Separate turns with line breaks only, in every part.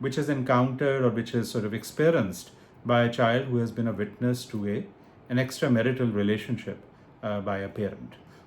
which is encountered or which is sort of experienced by a child who has been a witness to an extramarital relationship by a parent.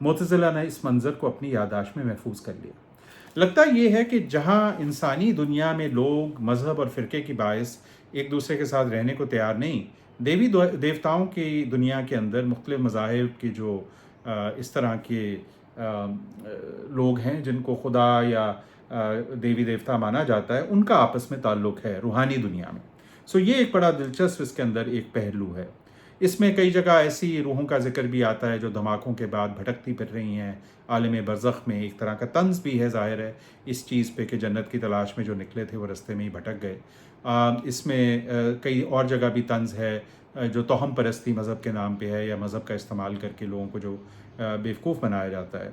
معتزلہ نے اس منظر کو اپنی یادداشت میں محفوظ کر لیا۔ لگتا یہ ہے کہ جہاں انسانی دنیا میں لوگ مذہب اور فرقے کی باعث ایک دوسرے کے ساتھ رہنے کو تیار نہیں، دیوی دیوتاؤں کی دنیا کے اندر مختلف مذاہب کے جو اس طرح کے لوگ ہیں جن کو خدا یا دیوی دیوتا مانا جاتا ہے، ان کا آپس میں تعلق ہے روحانی دنیا میں۔ یہ ایک بڑا دلچسپ اس کے اندر ایک پہلو ہے۔ اس میں کئی جگہ ایسی روحوں کا ذکر بھی آتا ہے جو دھماکوں کے بعد بھٹکتی پھر رہی ہیں عالم برزخ میں۔ ایک طرح کا طنز بھی ہے ظاہر ہے اس چیز پہ کہ جنت کی تلاش میں جو نکلے تھے وہ رستے میں ہی بھٹک گئے۔ اس میں کئی اور جگہ بھی طنز ہے جو توہم پرستی مذہب کے نام پہ ہے، یا مذہب کا استعمال کر کے لوگوں کو جو بیوقوف بنایا جاتا ہے۔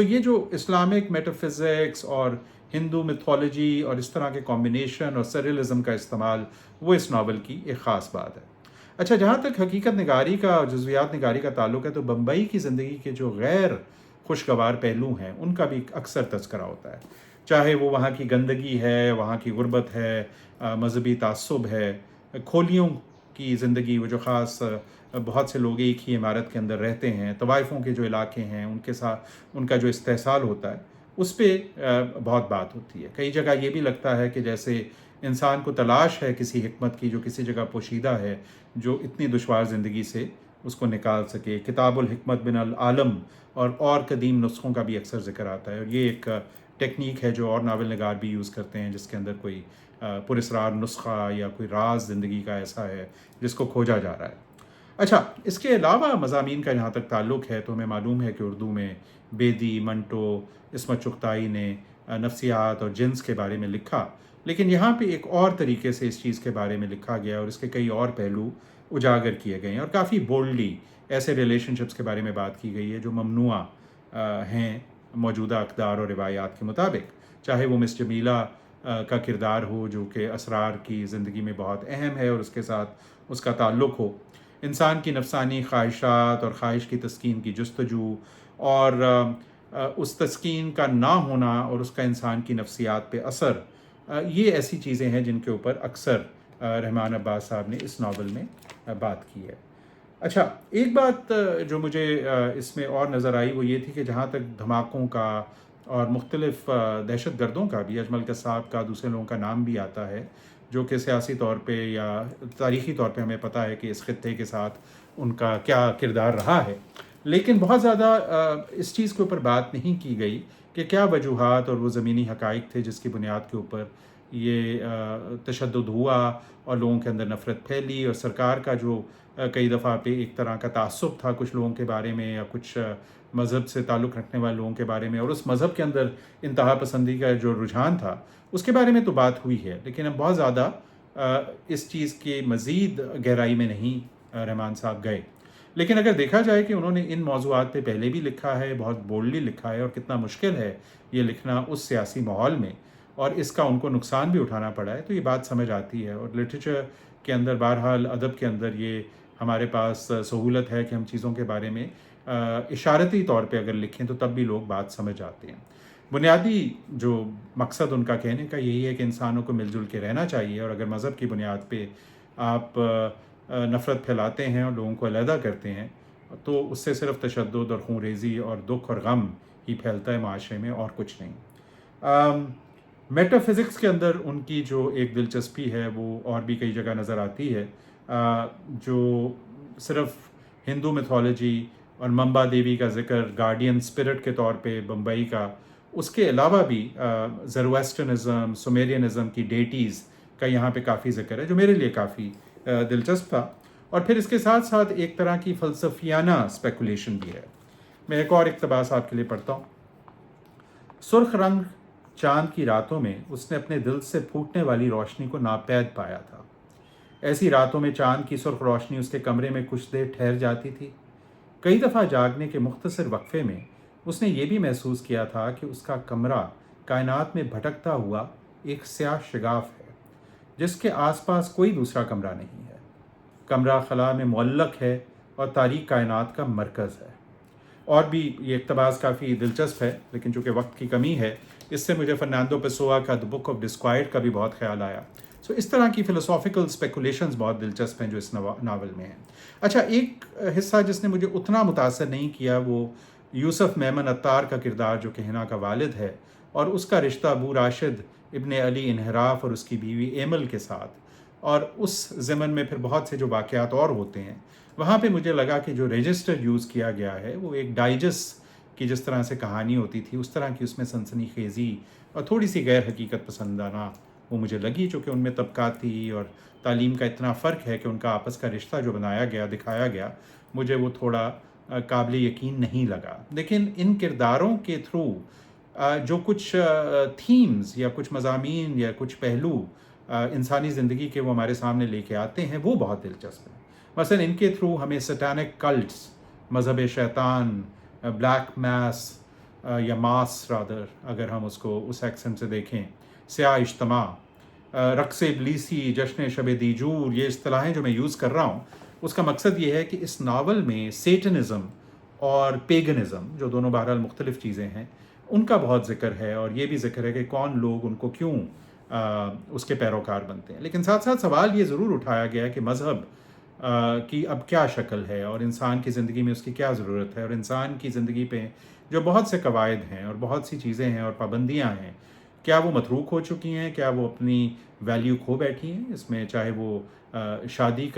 یہ جو اسلامک میٹافزکس اور ہندو میتھولوجی اور اس طرح کے کمبینیشن اور سریلزم کا استعمال، وہ اس ناول کی ایک خاص بات ہے۔ اچھا، جہاں تک حقیقت نگاری کا اور جزویات نگاری کا تعلق ہے تو بمبئی کی زندگی کے جو غیر خوشگوار پہلو ہیں ان کا بھی اکثر تذکرہ ہوتا ہے، چاہے وہ وہاں کی گندگی ہے، وہاں کی غربت ہے، مذہبی تعصب ہے، کھولیوں کی زندگی، وہ جو خاص بہت سے لوگ ایک ہی عمارت کے اندر رہتے ہیں، طوائفوں کے جو علاقے ہیں ان کے ساتھ ان کا جو استحصال ہوتا ہے، اس پہ بہت بات ہوتی ہے۔ کئی جگہ یہ بھی لگتا ہے کہ جیسے انسان کو تلاش ہے کسی حکمت کی جو کسی جگہ پوشیدہ ہے، جو اتنی دشوار زندگی سے اس کو نکال سکے۔ کتاب الحکمت من العالم اور قدیم نسخوں کا بھی اکثر ذکر آتا ہے، اور یہ ایک ٹیکنیک ہے جو اور ناول نگار بھی یوز کرتے ہیں، جس کے اندر کوئی پراسرار نسخہ یا کوئی راز زندگی کا ایسا ہے جس کو کھوجا جا رہا ہے۔ اچھا، اس کے علاوہ مضامین کا جہاں تک تعلق ہے تو ہمیں معلوم ہے کہ اردو میں بیدی، منٹو، عصمت چغتائی نے نفسیات اور جنس کے بارے میں لکھا، لیکن یہاں پہ ایک اور طریقے سے اس چیز کے بارے میں لکھا گیا اور اس کے کئی اور پہلو اجاگر کیے گئے ہیں، اور کافی بولڈلی ایسے ریلیشن شپس کے بارے میں بات کی گئی ہے جو ممنوع ہیں موجودہ اقدار اور روایات کے مطابق، چاہے وہ مس جمیلہ کا کردار ہو جو کہ اسرار کی زندگی میں بہت اہم ہے اور اس کے ساتھ اس کا تعلق ہو، انسان کی نفسانی خواہشات اور خواہش کی تسکین کی جستجو، اور اس تسکین کا نہ ہونا اور اس کا انسان کی نفسیات پہ اثر، یہ ایسی چیزیں ہیں جن کے اوپر اکثر رحمان عباس صاحب نے اس ناول میں بات کی ہے۔ اچھا، ایک بات جو مجھے اس میں اور نظر آئی وہ یہ تھی کہ جہاں تک دھماکوں کا اور مختلف دہشت گردوں کا بھی، اجمل قصاب کا دوسرے لوگوں کا نام بھی آتا ہے جو کہ سیاسی طور پہ یا تاریخی طور پہ ہمیں پتہ ہے کہ اس خطے کے ساتھ ان کا کیا کردار رہا ہے، لیکن بہت زیادہ اس چیز کے اوپر بات نہیں کی گئی کہ کیا وجوہات اور وہ زمینی حقائق تھے جس کی بنیاد کے اوپر یہ تشدد ہوا اور لوگوں کے اندر نفرت پھیلی، اور سرکار کا جو کئی دفعہ پہ ایک طرح کا تعصب تھا کچھ لوگوں کے بارے میں یا کچھ مذہب سے تعلق رکھنے والے لوگوں کے بارے میں، اور اس مذہب کے اندر انتہا پسندی کا جو رجحان تھا اس کے بارے میں تو بات ہوئی ہے، لیکن اب بہت زیادہ اس چیز کے مزید گہرائی میں نہیں رحمان صاحب گئے۔ لیکن اگر دیکھا جائے کہ انہوں نے ان موضوعات پہ پہلے بھی لکھا ہے، بہت بولڈلی لکھا ہے، اور کتنا مشکل ہے یہ لکھنا اس سیاسی ماحول میں، اور اس کا ان کو نقصان بھی اٹھانا پڑا ہے، تو یہ بات سمجھ آتی ہے۔ اور لٹریچر کے اندر، بہرحال ادب کے اندر یہ ہمارے پاس سہولت ہے کہ ہم چیزوں کے بارے میں اشارتی طور پہ اگر لکھیں تو تب بھی لوگ بات سمجھ آتے ہیں۔ بنیادی جو مقصد ان کا کہنے کا یہی ہے کہ انسانوں کو مل جل کے رہنا چاہیے، اور اگر مذہب کی بنیاد پہ آپ نفرت پھیلاتے ہیں اور لوگوں کو علیحدہ کرتے ہیں تو اس سے صرف تشدد اور خون ریزی اور دکھ اور غم ہی پھیلتا ہے معاشرے میں، اور کچھ نہیں۔ میٹا فزکس کے اندر ان کی جو ایک دلچسپی ہے وہ اور بھی کئی جگہ نظر آتی ہے، جو صرف ہندو میتھولوجی اور ممبا دیوی کا ذکر گارڈین اسپرٹ کے طور پہ بمبئی کا، اس کے علاوہ بھی زرویسٹرنزم، سومیرینزم کی ڈیٹیز کا یہاں پہ کافی ذکر ہے جو میرے لیے کافی دلچسپ تھا، اور پھر اس کے ساتھ ساتھ ایک طرح کی فلسفیانہ اسپیکولیشن بھی ہے۔ میں ایک اور اقتباس آپ کے لیے پڑھتا ہوں۔ سرخ رنگ چاند کی راتوں میں اس نے اپنے دل سے پھوٹنے والی روشنی کو ناپید پایا تھا۔ ایسی راتوں میں چاند کی سرخ روشنی اس کے کمرے میں کچھ دیر ٹھہر جاتی تھی۔ کئی دفعہ جاگنے کے مختصر وقفے میں اس نے یہ بھی محسوس کیا تھا کہ اس کا کمرہ کائنات میں بھٹکتا ہوا ایک سیاہ شگاف ہے جس کے آس پاس کوئی دوسرا کمرہ نہیں ہے۔ کمرہ خلا میں معلق ہے اور تاریک کائنات کا مرکز ہے۔ اور بھی یہ اقتباس کافی دلچسپ ہے، لیکن چونکہ وقت کی کمی ہے اس سے مجھے فرناندو پیسوا کا دی بک آف ڈسکوائٹ کا بھی بہت خیال آیا۔ سو اس طرح کی فلسافیکل اسپیکولیشنز بہت دلچسپ ہیں جو اس ناول میں ہیں. اچھا، ایک حصہ جس نے مجھے اتنا متاثر نہیں کیا وہ یوسف میمن عطار کا کردار جو کہ حنا کا والد ہے، اور اس کا رشتہ ابو راشد ابن علی انحراف اور اس کی بیوی ایمل کے ساتھ، اور اس ضمن میں پھر بہت سے جو واقعات اور ہوتے ہیں. وہاں پہ مجھے لگا کہ جو رجسٹر یوز کیا گیا ہے وہ ایک ڈائجسٹ کی جس طرح سے کہانی ہوتی تھی اس طرح کی اس میں سنسنی خیزی اور تھوڑی سی غیر حقیقت پسندانہ وہ مجھے لگی، چونکہ ان میں طبقاتی اور تعلیم کا اتنا فرق ہے کہ ان کا آپس کا رشتہ جو بنایا گیا دکھایا گیا مجھے وہ تھوڑا قابل یقین نہیں لگا. لیکن ان کرداروں کے تھرو جو کچھ تھیمز یا کچھ مضامین یا کچھ پہلو انسانی زندگی کے وہ ہمارے سامنے لے کے آتے ہیں وہ بہت دلچسپ ہیں. مثلا ان کے تھرو ہمیں سٹینک کلٹس، مذہب شیطان، بلیک میس یا ماس رادر اگر ہم اس کو اس ایکسنٹ سے دیکھیں، سیاہ اجتماع، رقص ابلیسی، جشن شب دیجور، یہ اصطلاحیں جو میں یوز کر رہا ہوں اس کا مقصد یہ ہے کہ اس ناول میں سیٹنزم اور پیگنزم جو دونوں بہرحال مختلف چیزیں ہیں ان کا بہت ذکر ہے، اور یہ بھی ذکر ہے کہ کون لوگ ان کو کیوں اس کے پیروکار بنتے ہیں. لیکن ساتھ ساتھ سوال یہ ضرور اٹھایا گیا کہ مذہب کی اب کیا شکل ہے اور انسان کی زندگی میں اس کی کیا ضرورت ہے، اور انسان کی زندگی پہ جو بہت سے قواعد ہیں اور بہت سی چیزیں ہیں اور پابندیاں ہیں کیا وہ متروک ہو چکی ہیں، کیا وہ اپنی ویلیو کھو بیٹھی ہیں اس میں، چاہے وہ شادی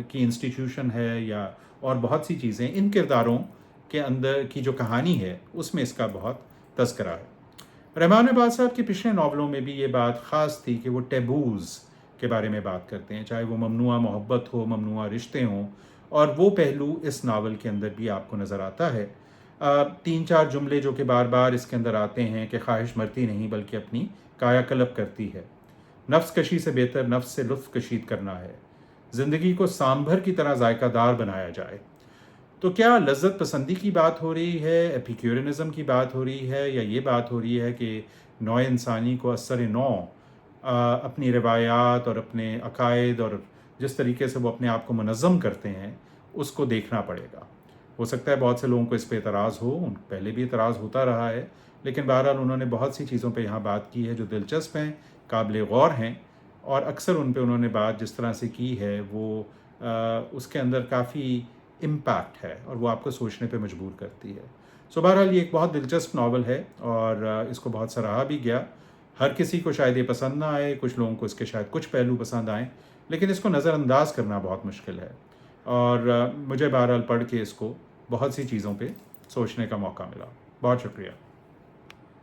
کی انسٹیٹیوشن ہے یا اور بہت سی چیزیں. ان کرداروں کے اندر کی جو کہانی ہے اس میں اس کا بہت تذکرہ ہے. رحمان عباس صاحب کے پچھلے ناولوں میں بھی یہ بات خاص تھی کہ وہ ٹیبوز کے بارے میں بات کرتے ہیں، چاہے وہ ممنوعہ محبت ہو، ممنوعہ رشتے ہوں، اور وہ پہلو اس ناول کے اندر بھی آپ کو نظر آتا ہے. 3-4 جملے جو کہ بار بار اس کے اندر آتے ہیں کہ خواہش مرتی نہیں بلکہ اپنی کایا کلب کرتی ہے، نفس کشی سے بہتر نفس سے لطف کشید کرنا ہے، زندگی کو سامبھر کی طرح ذائقہ دار بنایا جائے. تو کیا لذت پسندی کی بات ہو رہی ہے، ایپیکیورنزم کی بات ہو رہی ہے، یا یہ بات ہو رہی ہے کہ نوع انسانی کو اثر نو اپنی روایات اور اپنے عقائد اور جس طریقے سے وہ اپنے آپ کو منظم کرتے ہیں اس کو دیکھنا پڑے گا. ہو سکتا ہے بہت سے لوگوں کو اس پہ اعتراض ہو، ان پہلے بھی اعتراض ہوتا رہا ہے، لیکن بہرحال انہوں نے بہت سی چیزوں پہ یہاں بات کی ہے جو دلچسپ ہیں، قابل غور ہیں، اور اکثر ان پہ انہوں نے بات جس طرح سے کی ہے وہ اس کے اندر کافی امپیکٹ ہے اور وہ آپ کو سوچنے پہ مجبور کرتی ہے. سو بہرحال یہ ایک بہت دلچسپ ناول ہے اور اس کو بہت سراہا بھی گیا. ہر کسی کو شاید یہ پسند نہ آئے، کچھ لوگوں کو اس کے شاید کچھ پہلو پسند آئیں، لیکن اس کو نظر انداز کرنا بہت مشکل ہے، اور مجھے بہرحال پڑھ کے اس کو بہت سی چیزوں پہ سوچنے کا موقع ملا. بہت شکریہ.